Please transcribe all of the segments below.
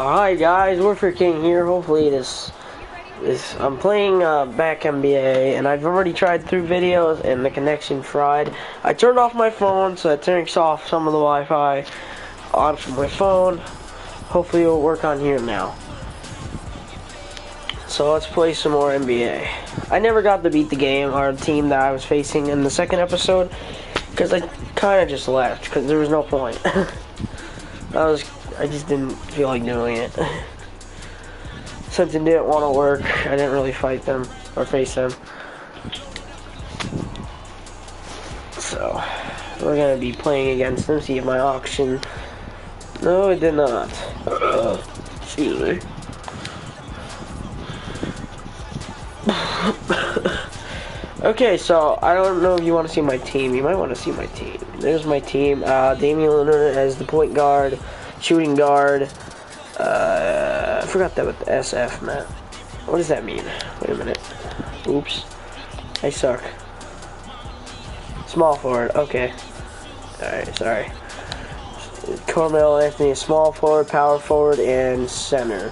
Hi guys, Warfare King here. Hopefully I'm playing back NBA, and I've already tried through videos and the connection fried. I turned off my phone, so it turns off some of the Wi-Fi on from my phone. Hopefully it'll work on here now. So let's play some more NBA. I never got to beat the game or the team that I was facing in the second episode because I kind of just left because there was no point. I just didn't feel like doing it. Since it didn't want to work, I didn't really fight them or face them. So, we're going to be playing against them, see if my auction... No, it did not. Excuse me. Okay, so I don't know if you want to see my team. You might want to see my team. There's my team. Damian Lillard as the point guard, shooting guard. I forgot that with the SF, man. What does that mean? Wait a minute. Oops. I suck. Small forward. Okay. Alright, sorry. Carmelo Anthony, small forward, power forward, and center.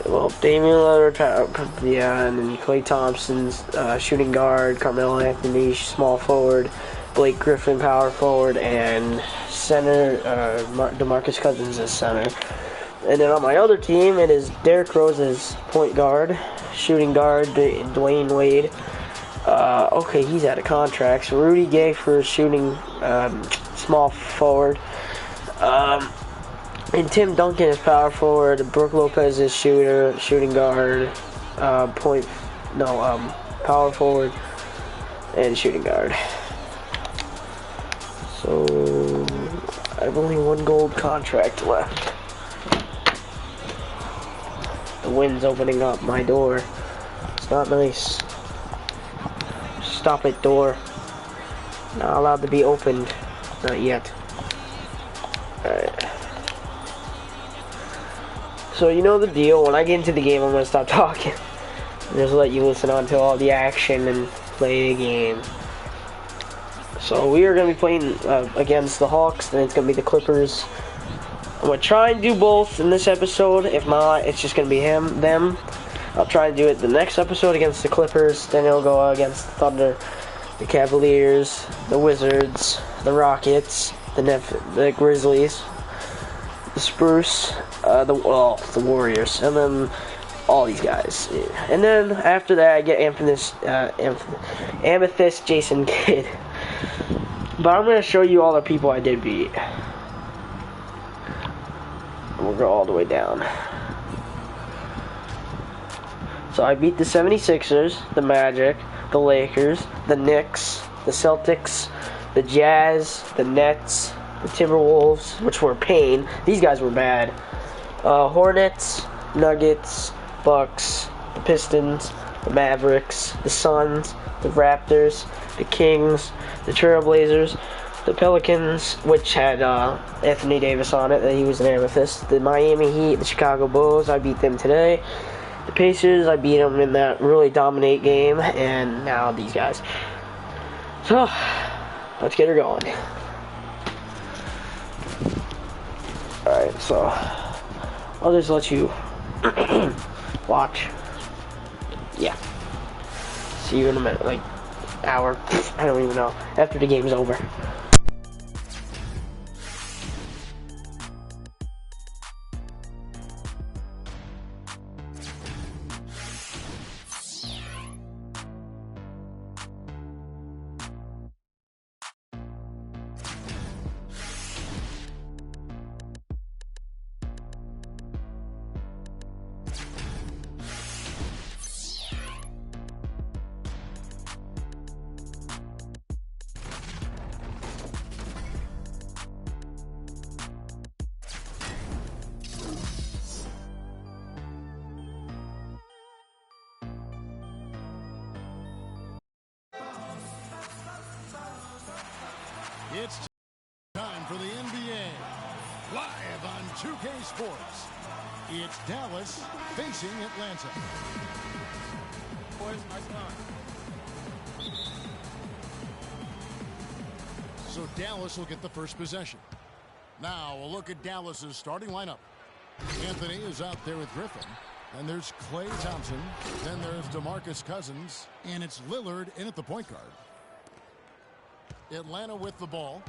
Well, Damian Lillard, and then Klay Thompson's shooting guard, Carmelo Anthony, small forward, Blake Griffin, power forward, and center, DeMarcus Cousins as center. And then on my other team, it is Derrick Rose as point guard, shooting guard, Dwayne Wade. Okay, he's out of contract. So Rudy Gay for shooting, small forward. And Tim Duncan is power forward. Brook Lopez is shooting guard, power forward, and shooting guard. So I have only one gold contract left. The wind's opening up my door. It's not nice. Stop it, door. Not allowed to be opened. Not yet. Alright. So you know the deal. When I get into the game, I'm gonna stop talking. Just let you listen on to all the action and play the game. So we are gonna be playing against the Hawks, and it's gonna be the Clippers. I'm gonna try and do both in this episode. If not, it's just gonna be them. I'll try and do it the next episode against the Clippers. Then it'll go against the Thunder, the Cavaliers, the Wizards, the Rockets, the Grizzlies, the Spurs, the Warriors, and then all these guys. And then after that, I get Amethyst Jason Kidd. But I'm going to show you all the people I did beat. And we'll go all the way down. So I beat the 76ers, the Magic, the Lakers, the Knicks, the Celtics, the Jazz, the Nets, the Timberwolves, which were pain. These guys were bad. Hornets, Nuggets, Bucks, the Pistons, the Mavericks, the Suns, the Raptors, the Kings, the Trailblazers, the Pelicans, which had Anthony Davis on it, that he was an amethyst, the Miami Heat, the Chicago Bulls. I beat them today. The Pacers, I beat them in that really dominate game, and now these guys. So, let's get her going. Alright, so I'll just let you watch. Yeah. See you in a minute, like hour. I don't even know. After the game's over. It's time for the NBA. Live on 2K Sports. It's Dallas facing Atlanta. Boys, nice line. So Dallas will get the first possession. Now a look at Dallas's starting lineup. Anthony is out there with Griffin. Then there's Klay Thompson. Then there's DeMarcus Cousins. And it's Lillard in at the point guard. Atlanta with the ball.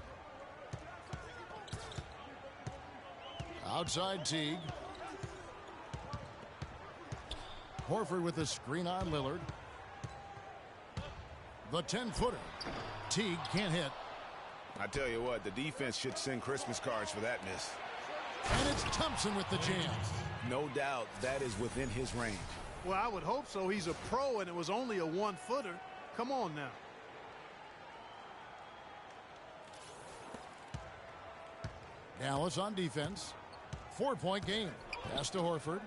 Outside Teague. Horford with a screen on Lillard. The 10-footer. Teague can't hit. I tell you what, the defense should send Christmas cards for that miss. And it's Thompson with the jam. No doubt that is within his range. Well, I would hope so. He's a pro, and it was only a 1-footer. Come on now. Dallas on defense. 4-point game. Pass to Horford.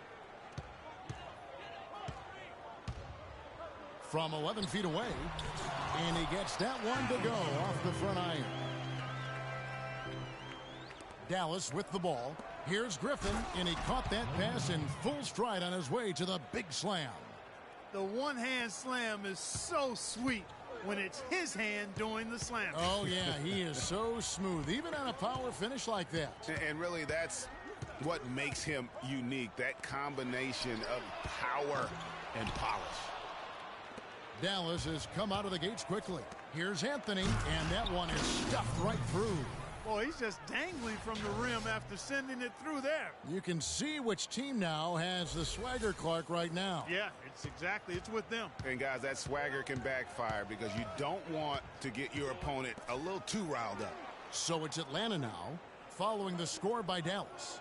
From 11 feet away. And he gets that one to go off the front iron. Dallas with the ball. Here's Griffin, and he caught that pass in full stride on his way to the big slam. The one-hand slam is so sweet when it's his hand doing the slam. Oh, yeah, he is so smooth, even on a power finish like that. And really, that's what makes him unique, that combination of power and polish. Dallas has come out of the gates quickly. Here's Anthony, and that one is stuffed right through. Boy, he's just dangling from the rim after sending it through there. You can see which team now has the swagger Clark right now. Yeah, it's with them. And guys, that swagger can backfire because you don't want to get your opponent a little too riled up. So it's Atlanta now, following the score by Dallas.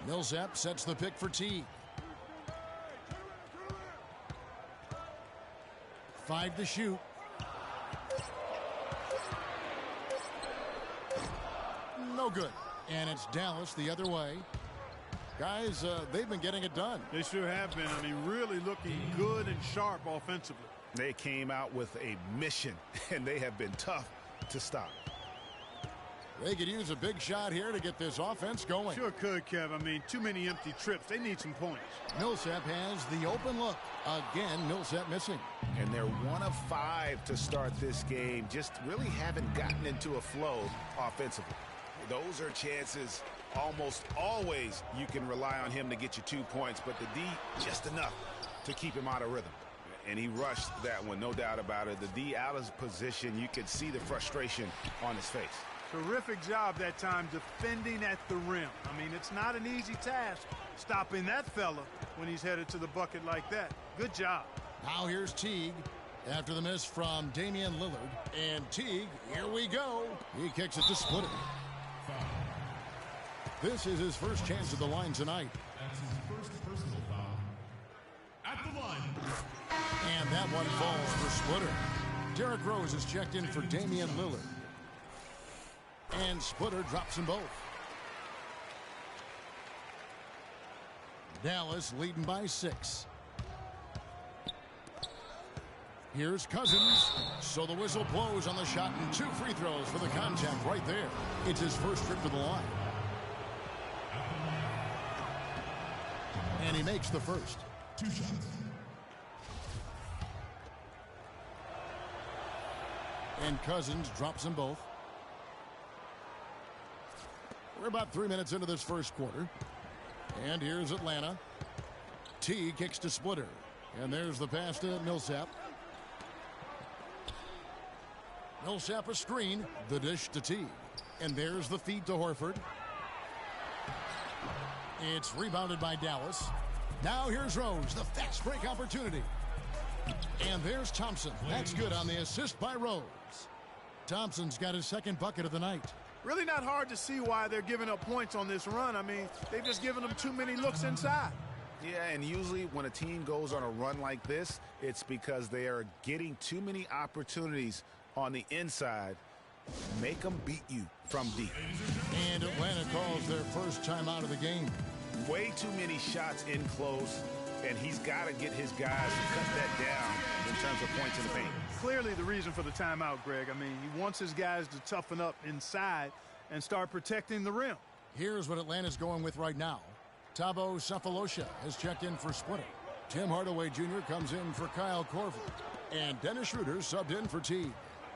Millsap sets the pick for Teague. 5 to shoot. No good. And it's Dallas the other way. Guys, they've been getting it done. They sure have been. I mean, really looking good and sharp offensively. They came out with a mission, and they have been tough to stop. They could use a big shot here to get this offense going. Sure could, Kev. I mean, too many empty trips. They need some points. Millsap has the open look. Again, Millsap missing. And they're 1 of 5 to start this game. Just really haven't gotten into a flow offensively. Those are chances almost always you can rely on him to get you 2 points, but the D just enough to keep him out of rhythm. And he rushed that one, no doubt about it. The D out of position, you could see the frustration on his face. Terrific job that time defending at the rim. I mean, it's not an easy task stopping that fella when he's headed to the bucket like that. Good job. Now here's Teague after the miss from Damian Lillard. And Teague, here we go. He kicks it to Splitter. This is his first chance at the line tonight. That's his first personal foul at the line. And that one falls for Splitter. Derrick Rose is checked in for Damian Lillard. And Splitter drops them both. Dallas leading by 6. Here's Cousins. So the whistle blows on the shot and 2 free throws for the contact right there. It's his first trip to the line. And he makes the first. 2 shots. And Cousins drops them both. We're about 3 minutes into this first quarter. And here's Atlanta. T kicks to Splitter. And there's the pass to Millsap. Millsap a screen. The dish to T. And there's the feed to Horford. It's rebounded by Dallas. Now here's Rose, the fast break opportunity. And there's Thompson. That's good on the assist by Rose. Thompson's got his second bucket of the night. Really not hard to see why they're giving up points on this run. I mean, they've just given them too many looks inside. Yeah, and usually when a team goes on a run like this, it's because they are getting too many opportunities on the inside. Make them beat you from deep. And Atlanta calls their first time out of the game. Way too many shots in close, and he's got to get his guys to cut that down in terms of points in the paint. Clearly the reason for the timeout, Greg. I mean, he wants his guys to toughen up inside and start protecting the rim. Here's what Atlanta's going with right now. Thabo Sefolosha has checked in for Splitter. Tim Hardaway Jr. comes in for Kyle Korver. And Dennis Schroeder subbed in for T.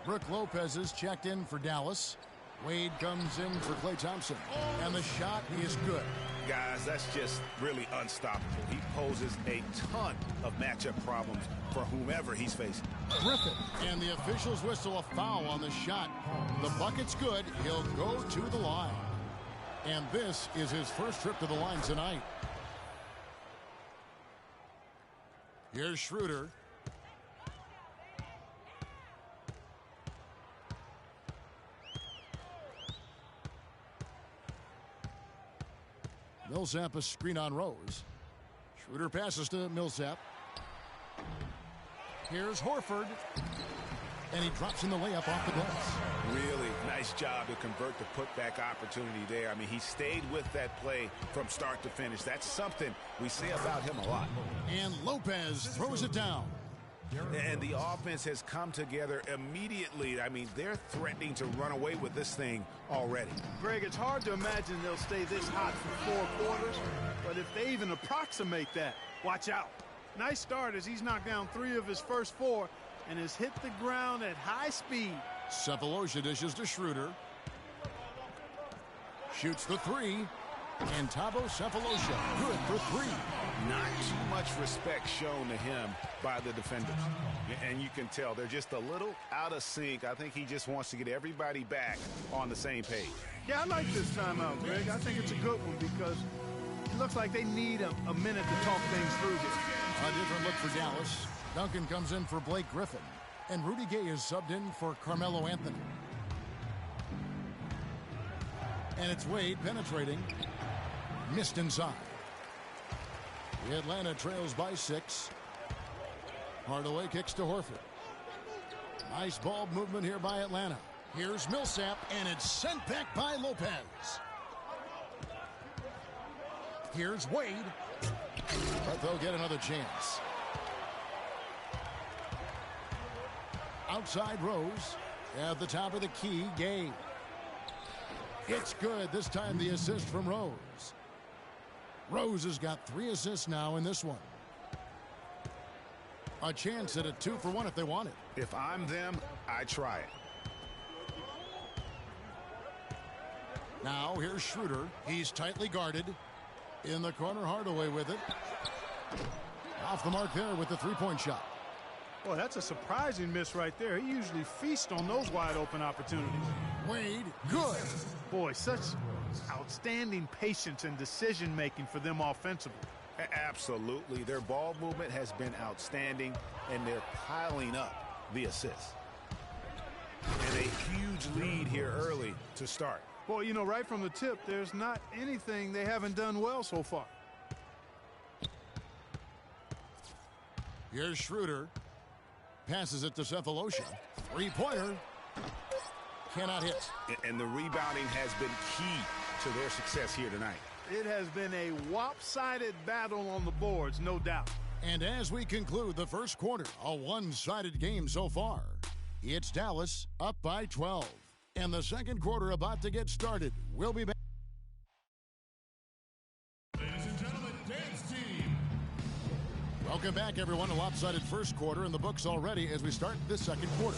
Brook Lopez is checked in for Dallas. Wade comes in for Klay Thompson, and the shot is good. Guys, that's just really unstoppable. He poses a ton of matchup problems for whomever he's facing. Griffin, and the officials whistle a foul on the shot. The bucket's good. He'll go to the line. And this is his first trip to the line tonight. Here's Schroeder. Millsap a screen on Rose. Schroeder passes to Millsap. Here's Horford. And he drops in the layup off the glass. Really nice job to convert the putback opportunity there. I mean, he stayed with that play from start to finish. That's something we say about him a lot. And Lopez throws it down. And the offense has come together immediately. I mean, they're threatening to run away with this thing already. Greg, it's hard to imagine they'll stay this hot for 4 quarters, but if they even approximate that, watch out. Nice start as he's knocked down 3 of his first 4 and has hit the ground at high speed. Sefolosha dishes to Schroeder. Shoots the 3. And Thabo Sefolosha good for 3. Not too much respect shown to him by the defenders. And you can tell they're just a little out of sync. I think he just wants to get everybody back on the same page. Yeah, I like this timeout, Greg. I think it's a good one because it looks like they need a minute to talk things through here. A different look for Dallas. Duncan comes in for Blake Griffin. And Rudy Gay is subbed in for Carmelo Anthony. And it's Wade penetrating. Missed inside. The Atlanta trails by 6. Hardaway kicks to Horford. Nice ball movement here by Atlanta. Here's Millsap, and it's sent back by Lopez. Here's Wade. But they'll get another chance. Outside Rose. At the top of the key, Gay. It's good. This time the assist from Rose. Rose has got 3 assists now in this one. A chance at a 2-for-1 if they want it. If I'm them, I try it. Now here's Schroeder. He's tightly guarded. In the corner, Hardaway with it. Off the mark there with the 3-point shot. Boy, that's a surprising miss right there. He usually feasts on those wide open opportunities. Wade, good. Boy, such outstanding patience and decision making for them offensively. Absolutely. Their ball movement has been outstanding, and they're piling up the assists. And a huge lead here early to start. Boy, you know, right from the tip, there's not anything they haven't done well so far. Here's Schroeder. Passes it to Sefolosha. 3-pointer. Cannot hit. And the rebounding has been key to their success here tonight. It has been a lopsided battle on the boards, no doubt. And as we conclude the first quarter, a one-sided game so far. It's Dallas up by 12. And the second quarter about to get started. We'll be back. Ladies and gentlemen, dance team. Welcome back, everyone. A lopsided first quarter in the books already as we start this second quarter.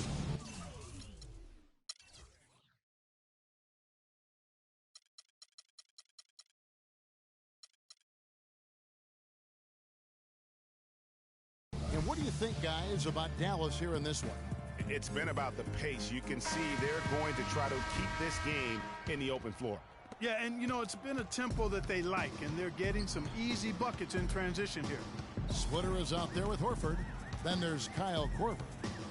And what do you think, guys, about Dallas here in this one? It's been about the pace. You can see they're going to try to keep this game in the open floor. Yeah, and, you know, it's been a tempo that they like, and they're getting some easy buckets in transition here. Splitter is out there with Horford. Then there's Kyle Korver.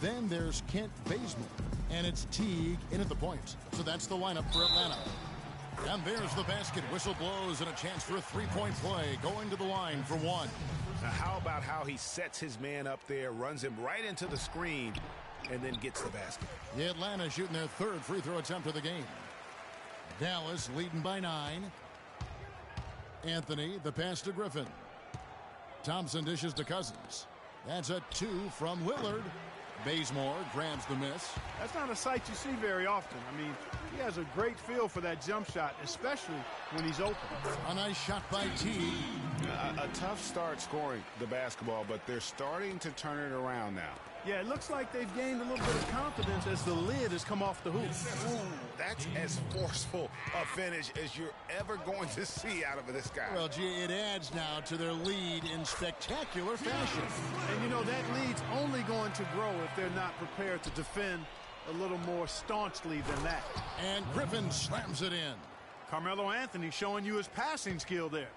Then there's Kent Bazemore. And it's Teague in at the point. So that's the lineup for Atlanta. And there's the basket. Whistle blows and a chance for a 3-point play. Going to the line for 1. Now, how about how he sets his man up there, runs him right into the screen, and then gets the basket. The Atlanta shooting their 3rd free throw attempt of the game. Dallas leading by 9. Anthony, the pass to Griffin. Thompson dishes to Cousins. That's a 2 from Lillard. Bazemore grabs the miss. That's not a sight you see very often. I mean, he has a great feel for that jump shot, especially when he's open. A nice shot by Teague. A tough start scoring the basketball, but they're starting to turn it around now. Yeah, it looks like they've gained a little bit of confidence as the lid has come off the hoop. Ooh, that's as forceful a finish as you're ever going to see out of this guy. Well, gee, it adds now to their lead in spectacular fashion. And, you know, that lead's only going to grow if they're not prepared to defend a little more staunchly than that. And Griffin slams it in. Carmelo Anthony showing you his passing skill there.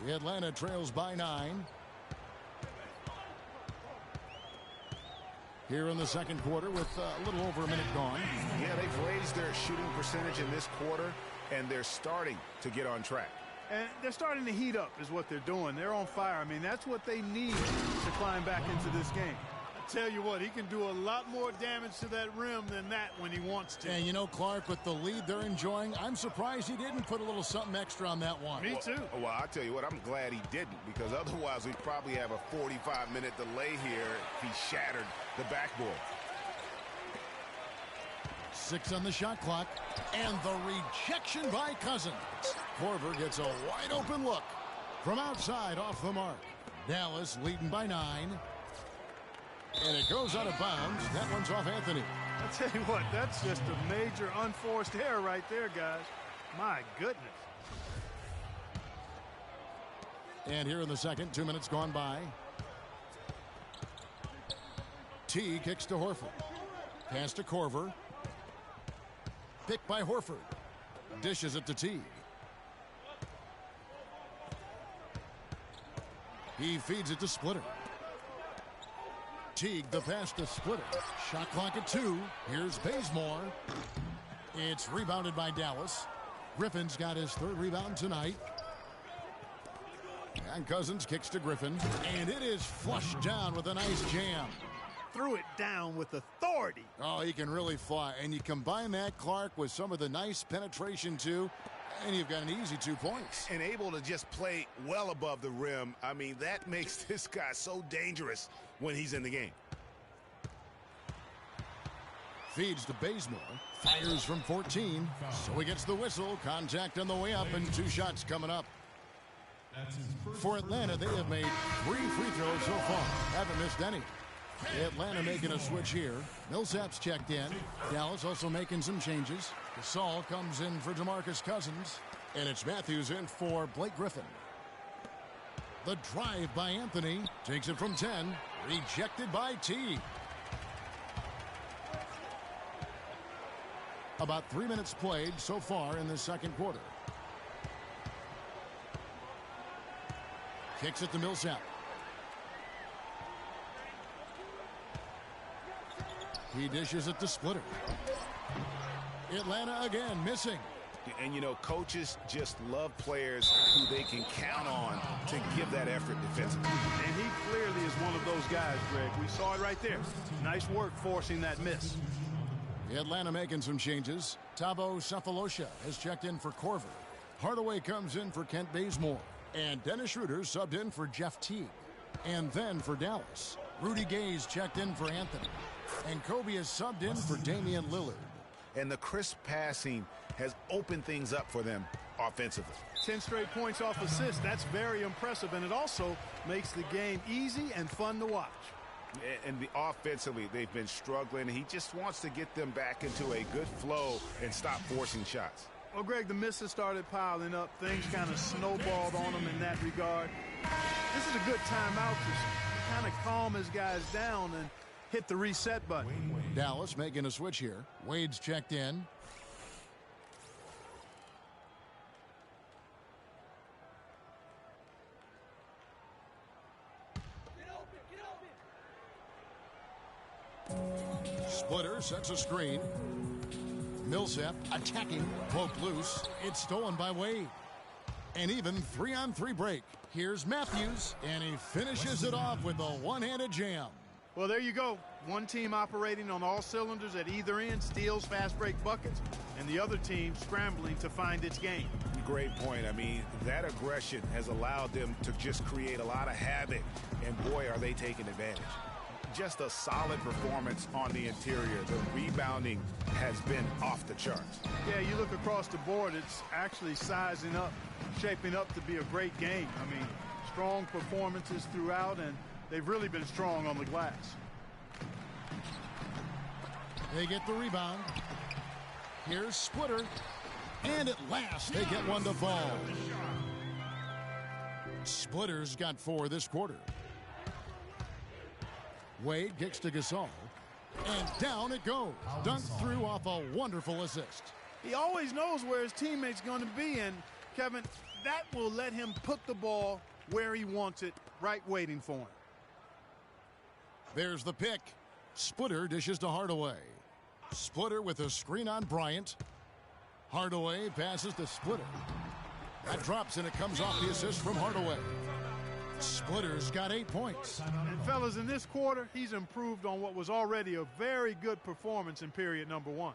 Atlanta trails by 9. Here in the second quarter with a little over a minute gone. Yeah, they've raised their shooting percentage in this quarter, and they're starting to get on track. And they're starting to heat up is what they're doing. They're on fire. I mean, that's what they need to climb back into this game. I tell you what, he can do a lot more damage to that rim than that when he wants to. And you know, Clark, with the lead they're enjoying, I'm surprised he didn't put a little something extra on that one. Me too. Well, I tell you what, I'm glad he didn't, because otherwise we'd probably have a 45-minute delay here if he shattered the backboard. 6 on the shot clock, and the rejection by Cousins. Korver gets a wide open look from outside off the mark. Dallas leading by 9. And it goes out of bounds. That one's off Anthony. I tell you what, that's just a major unforced error right there, guys. My goodness. And here in the second, 2 minutes gone by. T kicks to Horford. Pass to Korver. Picked by Horford. Dishes it to T. He feeds it to Splitter. Teague the pass to Splitter. Shot clock at 2. Here's Bazemore. It's rebounded by Dallas. Griffin's got his 3rd rebound tonight. And Cousins kicks to Griffin. And it is flushed down with a nice jam. Threw it down with authority. Oh, he can really fly. And you combine that, Clark, with some of the nice penetration, too, and you've got an easy 2 points. And able to just play well above the rim. I mean, that makes this guy so dangerous when he's in the game. Feeds to Bazemore. Fires from 14. So he gets the whistle. Contact on the way up, and 2 shots coming up. For Atlanta, they have made 3 free throws so far. Haven't missed any. Atlanta making a switch here. Millsap's checked in. Dallas also making some changes. Gasol comes in for DeMarcus Cousins. And it's Matthews in for Blake Griffin. The drive by Anthony. Takes it from 10. Rejected by T. About 3 minutes played so far in the second quarter. Kicks it to Millsap. He dishes it to Splitter. Atlanta again missing. And, you know, coaches just love players who they can count on to give that effort defensively. And he clearly is one of those guys, Greg. We saw it right there. Nice work forcing that miss. Atlanta making some changes. Thabo Cephalosha has checked in for Korver. Hardaway comes in for Kent Bazemore. And Dennis Schroeder subbed in for Jeff Teague. And then for Dallas, Rudy Gay's checked in for Anthony. And Kobe has subbed in for Damian Lillard. And the crisp passing has opened things up for them offensively. 10 straight points off assists. That's very impressive. And it also makes the game easy and fun to watch. And offensively, they've been struggling. He just wants to get them back into a good flow and stop forcing shots. Well, Greg, the misses started piling up. Things kind of snowballed on him in that regard. This is a good timeout to kind of calm his guys down and hit the reset button. Dallas making a switch here. Wade's checked in. Splitter sets a screen. Millsap attacking, poked loose. It's stolen by Wade. And even 3-on-3 break. Here's Matthews, and he finishes it off with a one-handed jam. Well, there you go. One team operating on all cylinders at either end, steals, fast break buckets, and the other team scrambling to find its game. Great point. I mean, that aggression has allowed them to just create a lot of havoc, and boy, are they taking advantage. Just a solid performance on the interior. The rebounding has been off the charts. Yeah, you look across the board, it's actually sizing up, shaping up to be a great game. I mean, strong performances throughout, and they've really been strong on the glass. They get the rebound. Here's Splitter. And at last, they get one to fall. Splitter's got 4 this quarter. Wade kicks to Gasol. And down it goes. Dunked through off a wonderful assist. He always knows where his teammate's going to be, and, Kevin, that will let him put the ball where he wants it, right waiting for him. There's the pick. Splitter dishes to Hardaway. Splitter with a screen on Bryant. Hardaway passes to Splitter. That drops, and it comes off the assist from Hardaway. Splitter's got 8 points. And, fellas, in this quarter, he's improved on what was already a very good performance in period number 1.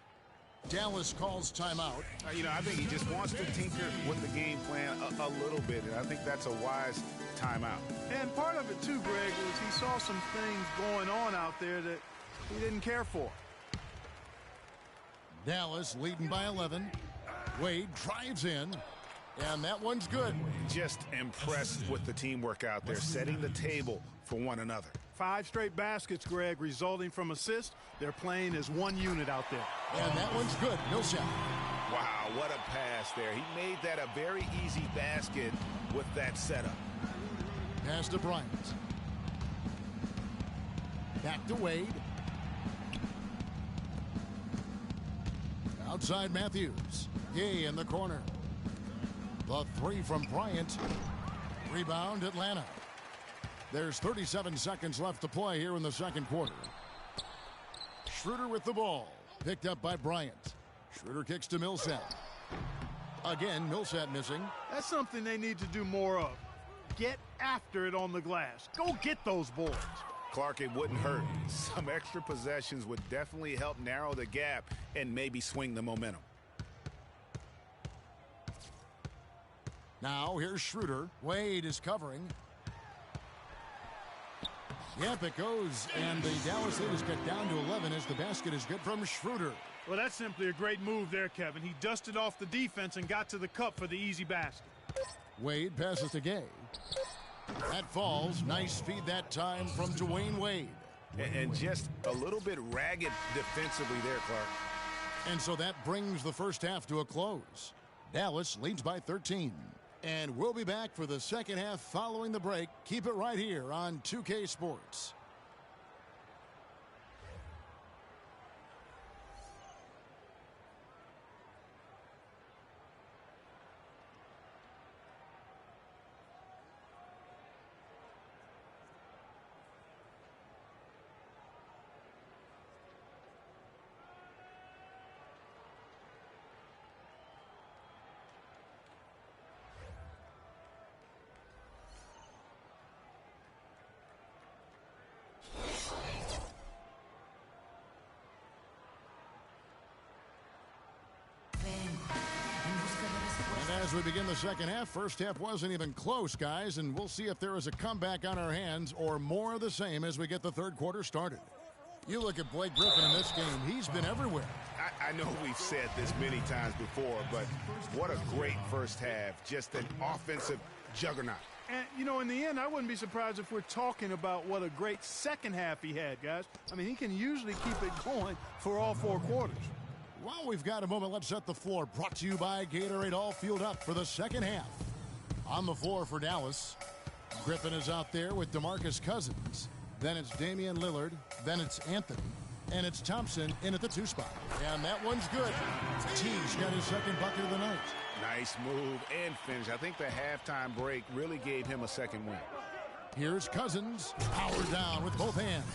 Dallas calls timeout. I think he just wants to tinker with the game plan a little bit, and I think that's a wise timeout. And part of it, too, Greg, was he saw some things going on out there that he didn't care for. Dallas leading by 11. Wade drives in, and that one's good. Just impressed with the teamwork out there, setting the table for one another. 5 straight baskets, Greg, resulting from assists. They're playing as one unit out there. And that one's good. Millsap. Wow, what a pass there. He made that a very easy basket with that setup. Pass to Bryant. Back to Wade. Outside Matthews. Gay in the corner. The 3 from Bryant. Rebound Atlanta. There's 37 seconds left to play here in the second quarter. Schroeder with the ball. Picked up by Bryant. Schroeder kicks to Millsap. Again, Millsap missing. That's something they need to do more of. Get after it on the glass. Go get those boards. Clark, it wouldn't hurt. Some extra possessions would definitely help narrow the gap and maybe swing the momentum. Now here's Schroeder. Wade is covering. Yep, it goes, and the Dallas lead is cut down to 11 as the basket is good from Schroeder. Well, that's simply a great move there, Kevin. He dusted off the defense and got to the cup for the easy basket. Wade passes to Gay. That falls. Nice feed that time from Dwayne Wade. And just a little bit ragged defensively there, Clark. And so that brings the first half to a close. Dallas leads by 13. And we'll be back for the second half following the break. Keep it right here on 2K Sports. As we begin the second half, first half wasn't even close, guys, and we'll see if there is a comeback on our hands or more of the same as we get the third quarter started. You look at Blake Griffin in this game, he's been everywhere. I know we've said this many times before, but what a great first half. Just an offensive juggernaut. And, in the end, I wouldn't be surprised if we're talking about what a great second half he had, guys. I mean, he can usually keep it going for all 4 quarters. While we've got a moment, let's set the floor. Brought to you by Gatorade, all fueled up for the second half. On the floor for Dallas, Griffin is out there with DeMarcus Cousins. Then it's Damian Lillard. Then it's Anthony. And it's Thompson in at the 2 spot. And that one's good. T's got his second bucket of the night. Nice move and finish. I think the halftime break really gave him a second win. Here's Cousins. Power down with both hands.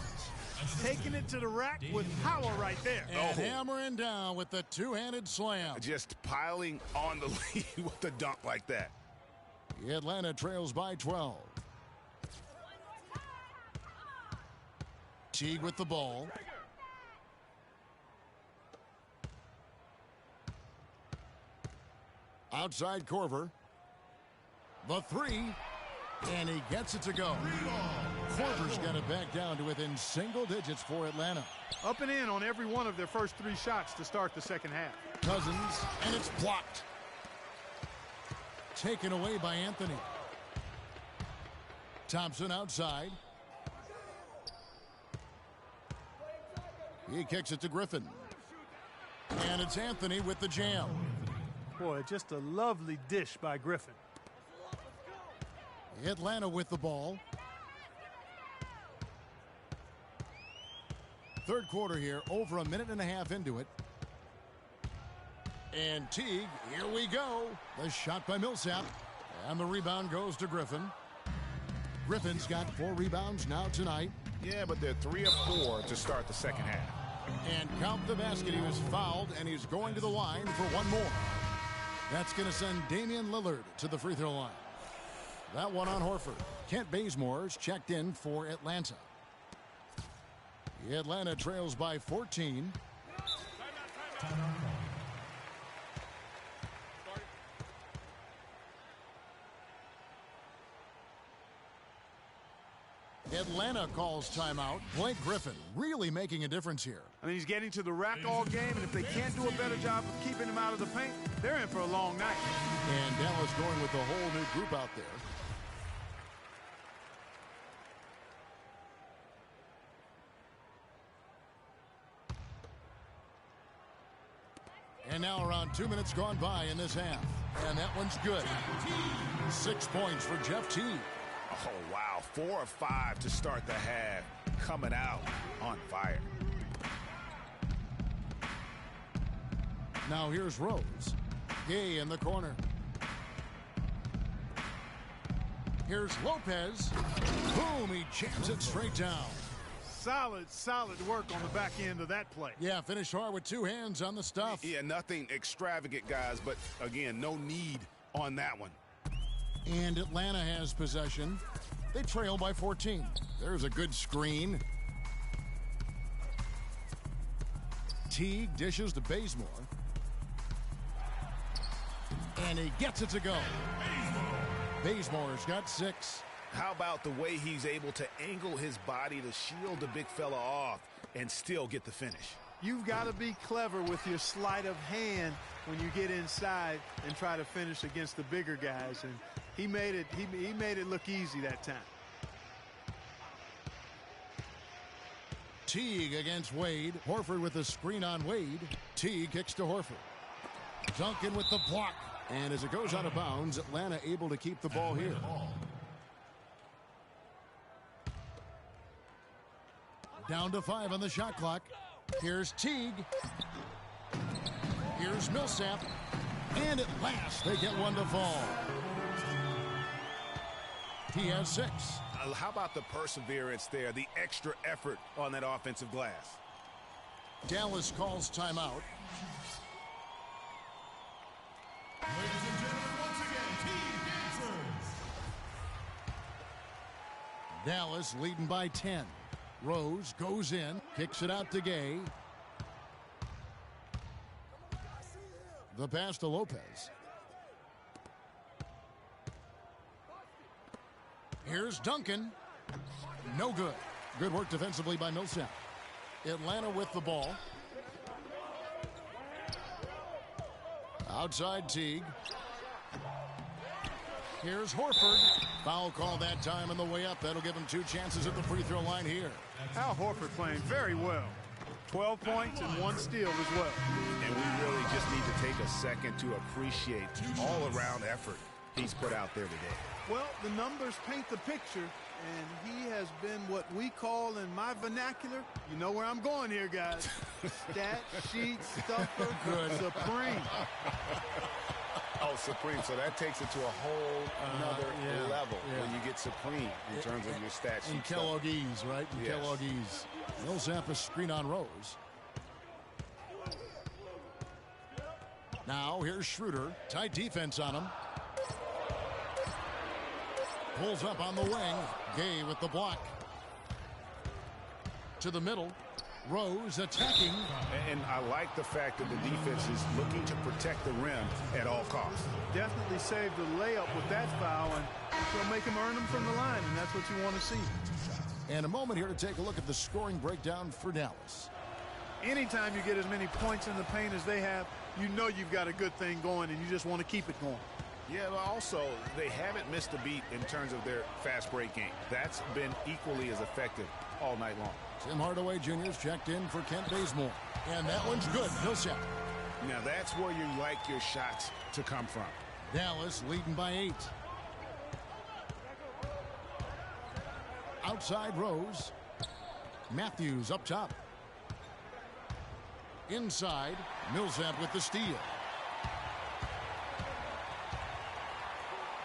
Taking it to the rack with power right there. And hammering down with the two-handed slam. Just piling on the lead with a dunk like that. Atlanta trails by 12. Teague with the ball. Outside Korver. The 3. And he gets it to go. Korver's got it back down to within single digits for Atlanta. Up and in on every one of their first 3 shots to start the second half. Cousins, and it's blocked. Taken away by Anthony. Thompson outside. He kicks it to Griffin. And it's Anthony with the jam. Boy, just a lovely dish by Griffin. Atlanta with the ball. Third quarter here, over a minute and a half into it. And Teague, here we go. The shot by Millsap. And the rebound goes to Griffin. Griffin's got 4 rebounds now tonight. Yeah, but they're 3 of 4 to start the second half. And count the basket. He was fouled, and he's going to the line for one more. That's going to send Damian Lillard to the free throw line. That one on Horford. Kent Bazemore's checked in for Atlanta. Atlanta trails by 14. Atlanta calls timeout. Blake Griffin really making a difference here. I mean, he's getting to the rack all game, and if they can't do a better job of keeping him out of the paint, they're in for a long night. And Dallas going with the whole new group out there. And now around 2 minutes gone by in this half. And that one's good. 6 points for Jeff Teague. Oh, wow. 4 of 5 to start the half. Coming out on fire. Now here's Rose. Gay in the corner. Here's Lopez. Boom, he jams it straight down. Solid work on the back end of that play. Yeah, finished hard with 2 hands on the stuff. Yeah, nothing extravagant, guys, but again, no need on that one. And Atlanta has possession. They trail by 14. There's a good screen. Teague dishes to Bazemore. And he gets it to go. Bazemore's got 6. How about the way he's able to angle his body to shield the big fella off and still get the finish? You've got to be clever with your sleight of hand when you get inside and try to finish against the bigger guys. And he made it look easy that time. Teague against Wade. Horford with the screen on Wade. Teague kicks to Horford. Duncan with the block. And as it goes out of bounds, Atlanta able to keep the ball here. Down to 5 on the shot clock. Here's Teague. Here's Millsap. And at last, they get one to fall. He has 6. How about the perseverance there, the extra effort on that offensive glass? Dallas calls timeout. Ladies and gentlemen, once again, Team Dancers. Dallas leading by 10. Rose goes in, kicks it out to Gay. The pass to Lopez. Here's Duncan. No good. Good work defensively by Millsap. Atlanta with the ball. Outside Teague. Here's Horford. Foul call that time on the way up. That'll give him 2 chances at the free throw line here. Al Horford playing very well. 12 points and 1 steal as well. And we really just need to take a second to appreciate all-around effort he's put out there today. Well, the numbers paint the picture, and he has been what we call in my vernacular, you know where I'm going here, guys, stat sheet stuffer supreme. Oh, supreme. So that takes it to a whole another level when you get supreme in terms of your stat sheet. And Kellogg's, right? And yes. Kellogg's. Millsap a screen on Rose. Now here's Schroeder. Tight defense on him. Pulls up on the wing. Gay with the block. To the middle. Rose attacking. And I like the fact that the defense is looking to protect the rim at all costs. Definitely saved the layup with that foul, and it'll make him earn them from the line, and that's what you want to see. And a moment here to take a look at the scoring breakdown for Dallas. Anytime you get as many points in the paint as they have, you know you've got a good thing going, and you just want to keep it going. Yeah, but also, they haven't missed a beat in terms of their fast break game. That's been equally as effective all night long. Tim Hardaway Jr.'s checked in for Kent Bazemore. And that one's good. Millsap. Now that's where you like your shots to come from. Dallas leading by 8. Outside Rose. Matthews up top. Inside, Millsap with the steal.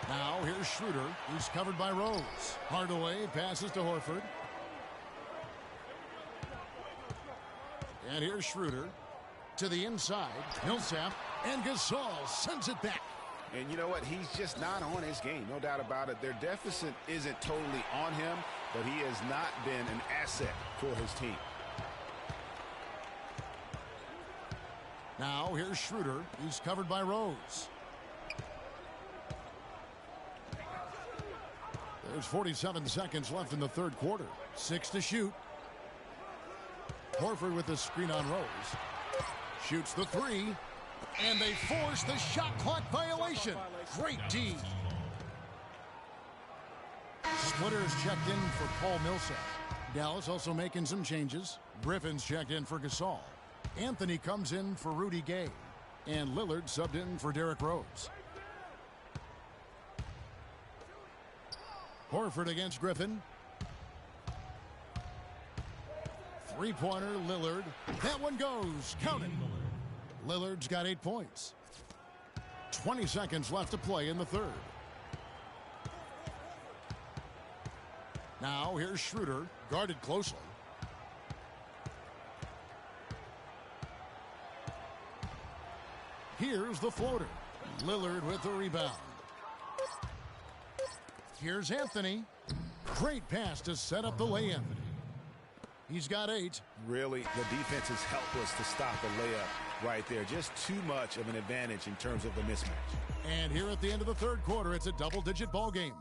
Now here's Schroeder, who's covered by Rose. Hardaway passes to Horford. And here's Schroeder to the inside. Millsap and Gasol sends it back. And you know what? He's just not on his game. No doubt about it. Their deficit isn't totally on him, but he has not been an asset for his team. Now here's Schroeder. He's covered by Rose. There's 47 seconds left in the third quarter. 6 to shoot. Horford with the screen on Rose. Shoots the 3. And they force the shot clock violation. Great D. Splitters checked in for Paul Millsap. Dallas also making some changes. Griffin's checked in for Gasol. Anthony comes in for Rudy Gay. And Lillard subbed in for Derrick Rose. Horford against Griffin. Three-pointer, Lillard. That one goes. Count it. Lillard's got 8 points. 20 seconds left to play in the third. Now here's Schroeder, guarded closely. Here's the floater. Lillard with the rebound. Here's Anthony. Great pass to set up the lay-in. He's got 8. Really, the defense is helpless to stop a layup right there. Just too much of an advantage in terms of the mismatch. And here at the end of the third quarter, it's a double-digit ball game.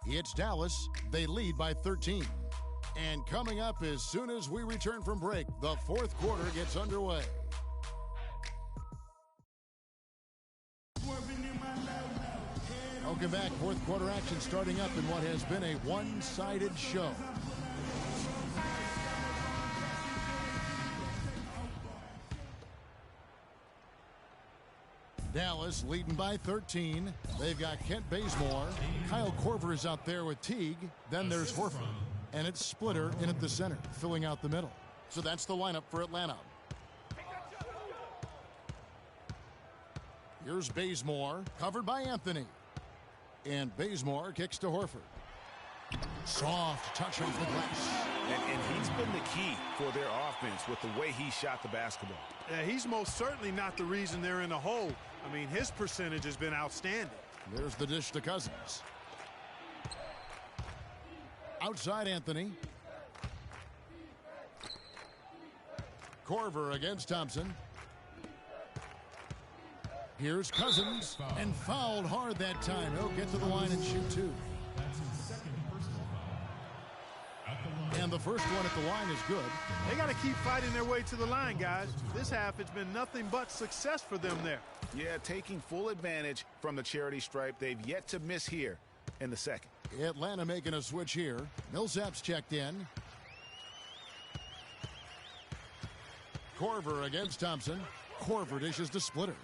It's Dallas. They lead by 13. And coming up as soon as we return from break, the fourth quarter gets underway. Welcome back. Fourth quarter action starting up in what has been a one-sided show. Dallas leading by 13. They've got Kent Bazemore. Kyle Korver is out there with Teague. Then there's Horford. And it's Splitter in at the center, filling out the middle. So that's the lineup for Atlanta. Here's Bazemore, covered by Anthony. And Bazemore kicks to Horford. Soft touch off the glass. And he's been the key for their offense with the way he shot the basketball. Yeah, he's most certainly not the reason they're in the hole. I mean, his percentage has been outstanding. There's the dish to Cousins. Outside Anthony. Korver against Thompson. Here's Cousins, and fouled hard that time. He'll get to the line and shoot 2. That's his second personal foul. At the line. And the first one at the line is good. They got to keep fighting their way to the line, guys. This half, it's been nothing but success for them there. Yeah, taking full advantage from the charity stripe. They've yet to miss here in the second. Atlanta making a switch here. Millsap's checked in. Korver against Thompson. Korver dishes to Splitter.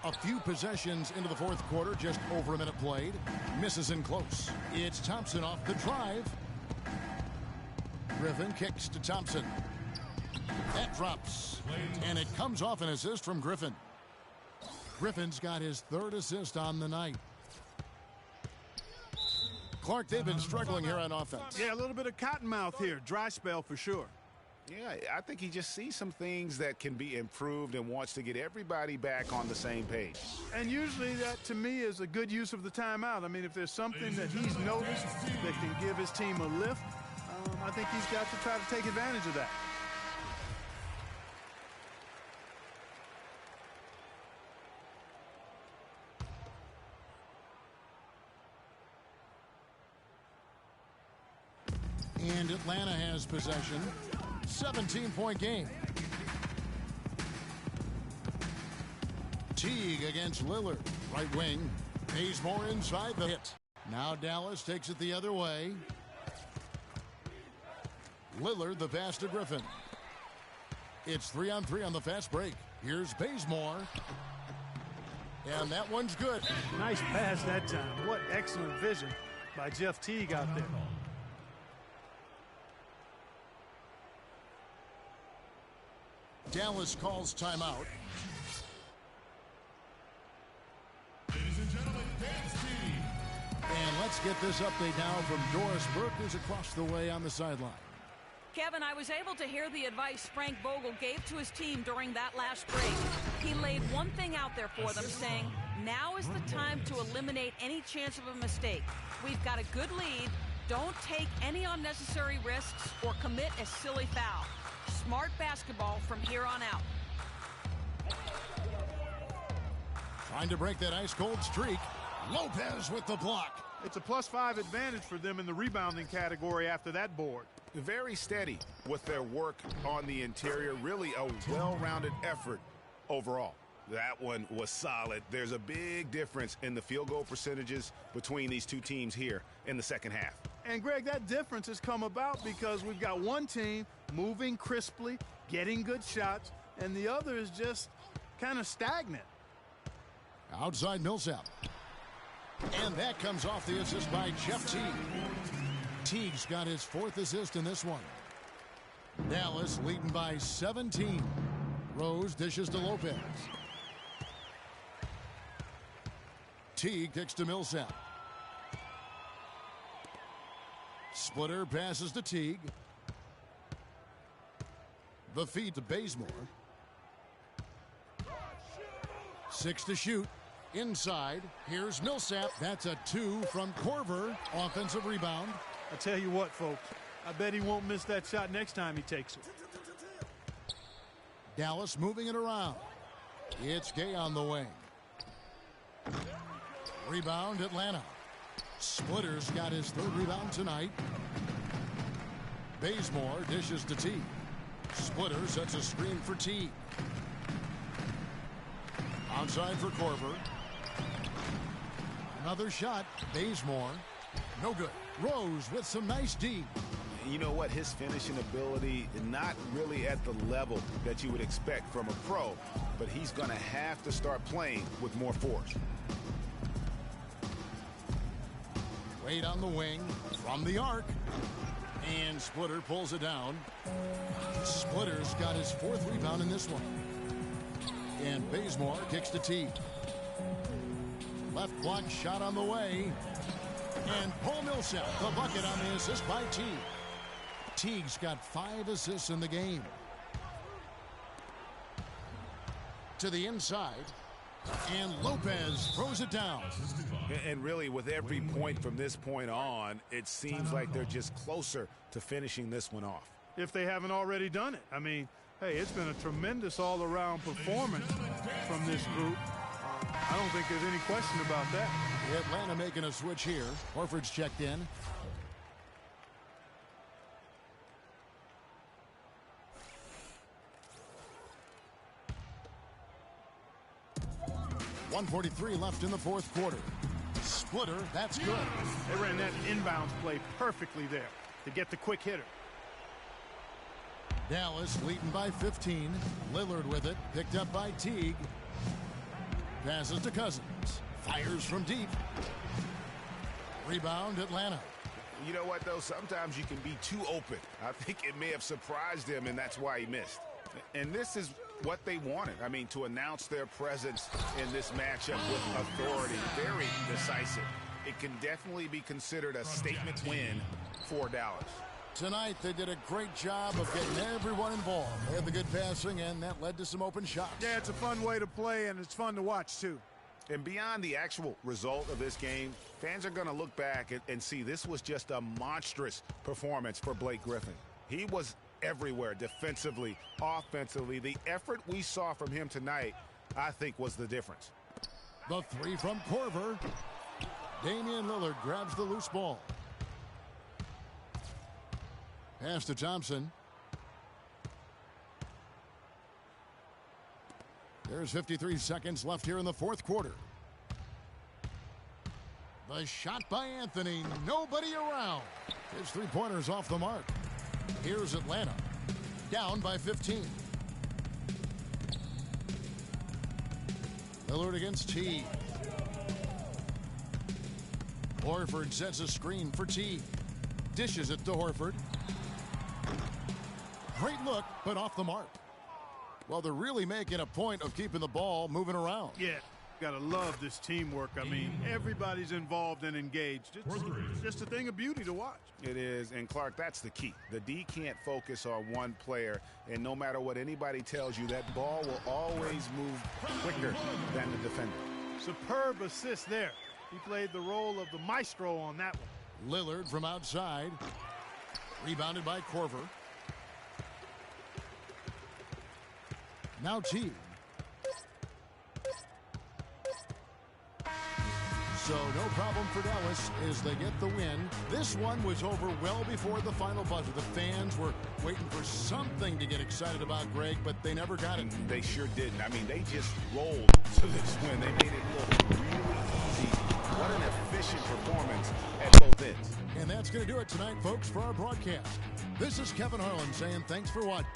A few possessions into the fourth quarter, just over a minute played. Misses in close. It's Thompson off the drive. Griffin kicks to Thompson. That drops. And it comes off an assist from Griffin. Griffin's got his third assist on the night. Clark, they've been struggling here on offense. Yeah, a little bit of cottonmouth here. Dry spell for sure. Yeah, I think he just sees some things that can be improved and wants to get everybody back on the same page. And usually that, to me, is a good use of the timeout. I mean, if there's something that he's noticed that can give his team a lift, I think he's got to try to take advantage of that. And Atlanta has possession. 17-point game. Teague against Lillard. Right wing. Bazemore inside the hit. Now Dallas takes it the other way. Lillard the pass to Griffin. It's 3-on-3 on the fast break. Here's Bazemore. And that one's good. Nice pass that time. What excellent vision by Jeff Teague out there. Dallas calls timeout. Ladies and gentlemen, dance team. And let's get this update now from Doris Burke, who's across the way on the sideline. Kevin, I was able to hear the advice Frank Vogel gave to his team during that last break. He laid one thing out there for them, saying, now is the time to eliminate any chance of a mistake. We've got a good lead. Don't take any unnecessary risks or commit a silly foul. Smart basketball from here on out. Trying to break that ice-cold streak. Lopez with the block. It's a +5 advantage for them in the rebounding category after that board. Very steady with their work on the interior. Really a well-rounded effort overall. That one was solid. There's a big difference in the field goal percentages between these two teams here in the second half. And, Greg, that difference has come about because we've got one team moving crisply, getting good shots, and the other is just kind of stagnant. Outside Millsap. And that comes off the assist by Jeff Teague. Teague's got his 4th assist in this one. Dallas leading by 17. Rose dishes to Lopez. Teague kicks to Millsap. Splitter passes to Teague. The feed to Bazemore. 6 to shoot. Inside, here's Millsap. That's a 2 from Korver. Offensive rebound. I tell you what, folks, I bet he won't miss that shot next time he takes it. Dallas moving it around. It's Gay on the wing. Rebound, Atlanta. Splitter's got his 3rd rebound tonight. Bazemore dishes to Teague. Splitter sets a screen for Teague. Outside for Korver. Another shot. Bazemore. No good. Rose with some nice D. You know what? His finishing ability not really at the level that you would expect from a pro, but he's going to have to start playing with more force. Wade on the wing from the arc. And Splitter pulls it down. Splitter's got his 4th rebound in this one. And Bazemore kicks to Teague. Left block shot on the way. And Paul Millsap, the bucket on the assist by Teague. Teague's got 5 assists in the game. To the inside. And Lopez throws it down. And really, with every point from this point on, it seems like they're just closer to finishing this one off. If they haven't already done it. I mean, hey, it's been a tremendous all-around performance from this group. I don't think there's any question about that. Atlanta making a switch here. Horford's checked in. .143 left in the 4th quarter. Splitter, that's good. They ran that inbounds play perfectly there to get the quick hitter. Dallas leading by 15. Lillard with it. Picked up by Teague. Passes to Cousins. Fires from deep. Rebound, Atlanta. You know what, though? Sometimes you can be too open. I think it may have surprised him, and that's why he missed. And this is what they wanted. I mean, to announce their presence in this matchup with authority. Very decisive. It can definitely be considered a statement win for Dallas. Tonight, they did a great job of getting everyone involved. They had the good passing, and that led to some open shots. Yeah, it's a fun way to play, and it's fun to watch, too. And beyond the actual result of this game, fans are going to look back and see this was just a monstrous performance for Blake Griffin. He was everywhere, defensively, offensively. The effort we saw from him tonight, I think, was the difference. The 3 from Korver. Damian Lillard grabs the loose ball. Pass to Thompson. There's 53 seconds left here in the 4th quarter. The shot by Anthony. Nobody around. His 3-pointer's off the mark. Here's Atlanta. Down by 15. Lillard against T. Horford sets a screen for T. Dishes it to Horford. Great look, but off the mark. Well, they're really making a point of keeping the ball moving around. Yeah, gotta love this teamwork. I mean, everybody's involved and engaged. It's just a thing of beauty to watch. It is, and Clark, that's the key. The D can't focus on one player, and no matter what anybody tells you, that ball will always move quicker than the defender. Superb assist there. He played the role of the maestro on that one. Lillard from outside. Rebounded by Korver. Now T. So no problem for Dallas as they get the win. This one was over well before the final buzzer. The fans were waiting for something to get excited about, Greg, but they never got it. They sure didn't. I mean, they just rolled to this win. They made it look really easy. What an efficient performance at both ends. And that's going to do it tonight, folks, for our broadcast. This is Kevin Harlan saying thanks for watching.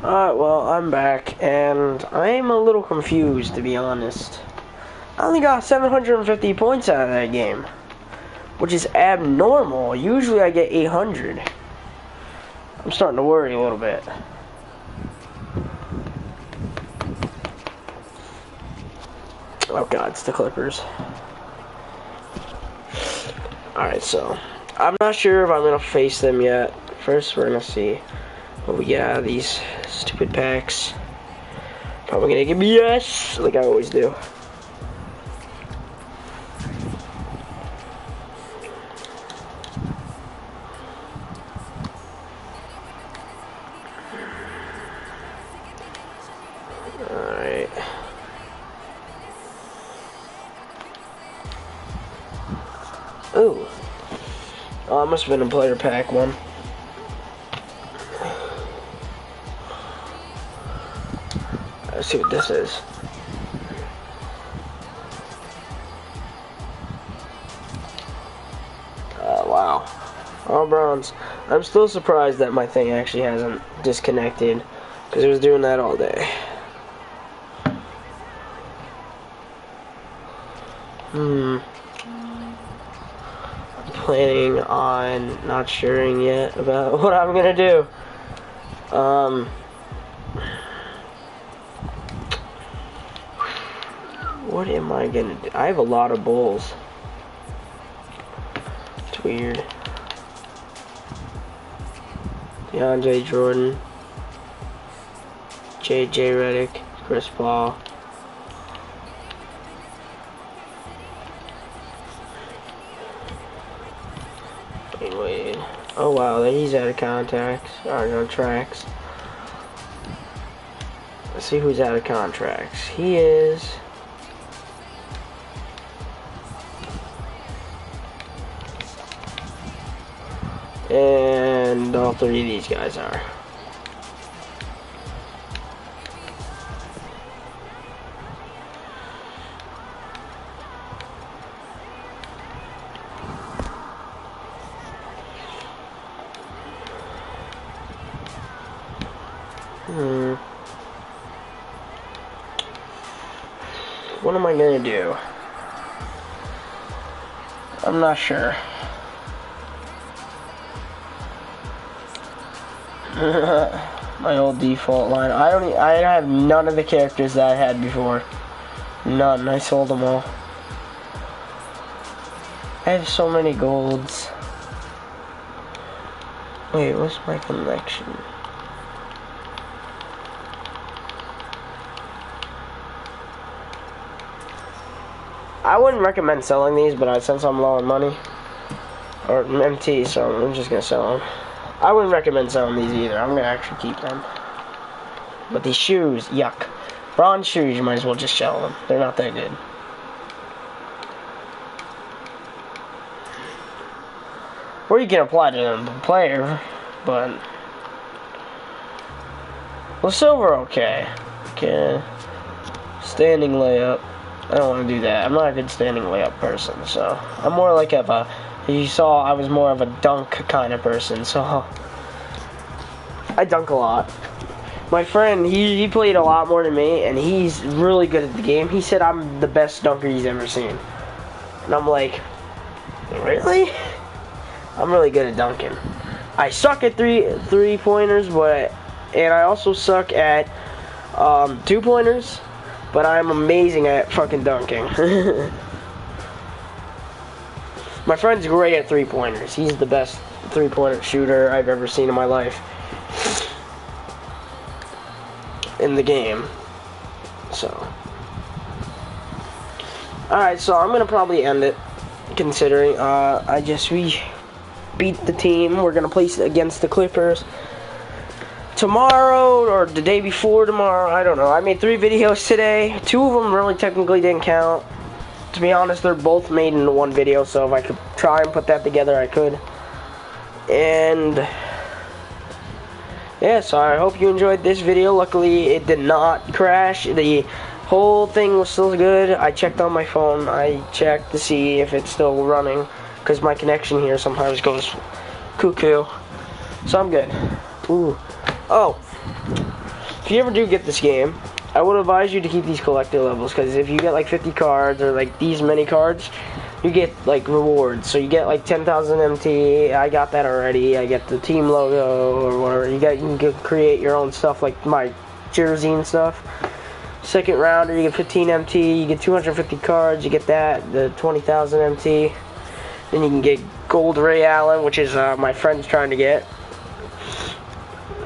Alright, well, I'm back, and I'm a little confused, to be honest. I only got 750 points out of that game, which is abnormal. Usually I get 800. I'm starting to worry a little bit. Oh god, it's the Clippers. Alright, so I'm not sure if I'm going to face them yet. First, we're going to see what we get out of these stupid packs. Probably going to give me yes, like I always do. Alright. Ooh. Oh, it must have been a player pack one. Let's see what this is. Wow. All bronze. I'm still surprised that my thing actually hasn't disconnected, because it was doing that all day. I'm planning on not sharing yet about what I'm gonna do. What am I gonna do? I have a lot of bulls. It's weird. DeAndre Jordan, JJ Redick, Chris Paul. Wait. Oh wow, he's out of contacts. Or no tracks. Let's see who's out of contracts. He is. And all three of these guys are. What am I gonna do? I'm not sure. My old default line. I have none of the characters that I had before. None. I sold them all. I have so many golds. Wait, what's my collection? I wouldn't recommend selling these, but since I'm low on money, or MT, so I'm just gonna sell them. I wouldn't recommend selling these either. I'm gonna actually keep them. But these shoes, yuck. Bronze shoes, you might as well just sell them. They're not that good. Or you can apply to the player, but well, silver, okay. Okay. Standing layup. I don't want to do that. I'm not a good standing layup person, so I'm more like you saw, I was more of a dunk kind of person, so I dunk a lot. My friend, he played a lot more than me, and he's really good at the game. He said I'm the best dunker he's ever seen. And I'm like, really? I'm really good at dunking. I suck at three-pointers, and I also suck at two-pointers, but I'm amazing at fucking dunking. My friend's great at three-pointers. He's the best three-pointer shooter I've ever seen in my life. In the game. So. Alright, so I'm gonna probably end it. Considering, we beat the team. We're gonna play against the Clippers tomorrow or the day before tomorrow. I don't know. I made 3 videos today. 2 of them really technically didn't count. To be honest, they're both made in one video, so if I could try and put that together, I could. And yeah, so I hope you enjoyed this video. Luckily, it did not crash. The whole thing was still good. I checked on my phone. I checked to see if it's still running, because my connection here sometimes goes cuckoo. So I'm good. Ooh. Oh, if you ever do get this game, I would advise you to keep these collector levels, because if you get like 50 cards or like these many cards, you get like rewards. So you get like 10,000 MT. I got that already. I get the team logo or whatever. You can create your own stuff, like my jersey and stuff. Second rounder, you get 15 MT. You get 250 cards. You get that, the 20,000 MT. Then you can get Gold Ray Allen, which is my friend's trying to get.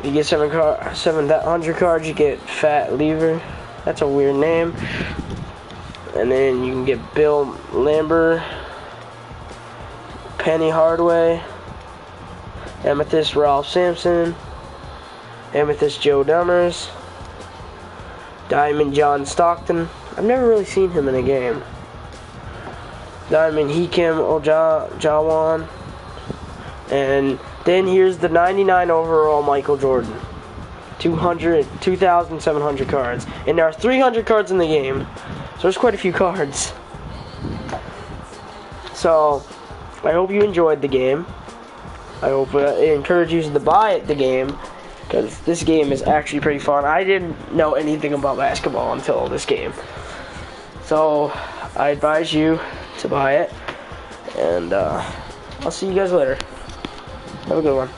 You get 700 cards, you get Fat Lever. That's a weird name. And then you can get Bill Lambert, Penny Hardaway, Amethyst Ralph Sampson, Amethyst Joe Dummers, Diamond John Stockton. I've never really seen him in a game. Diamond Hakeem Olajuwon. And then here's the 99 overall Michael Jordan. 2,700 cards. And there are 300 cards in the game. So there's quite a few cards. So, I hope you enjoyed the game. I hope it encourages you to buy the game, because this game is actually pretty fun. I didn't know anything about basketball until this game. So, I advise you to buy it. And I'll see you guys later. Have a good one.